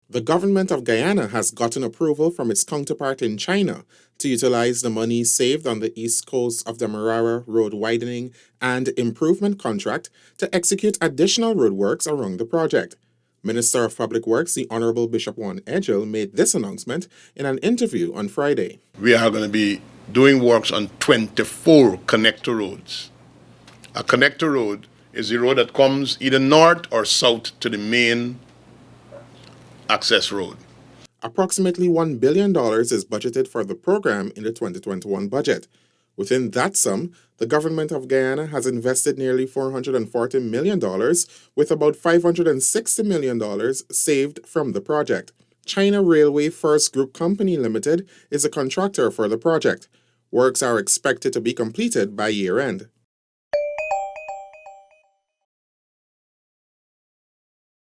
The government of Guyana has gotten approval from its counterpart in China to utilize the money saved on the east coast of the Marara Road widening and improvement contract to execute additional roadworks around the project. Minister of Public Works, the Honorable Bishop Juan Edgel, made this announcement in an interview on Friday. We are going to be doing works on 24 connector roads. A connector road is the road that comes either north or south to the main access road. Approximately $1 billion is budgeted for the program in the 2021 budget. Within that sum, the government of Guyana has invested nearly $440 million, with about $560 million saved from the project. China Railway First Group Company Limited is a contractor for the project. Works are expected to be completed by year-end.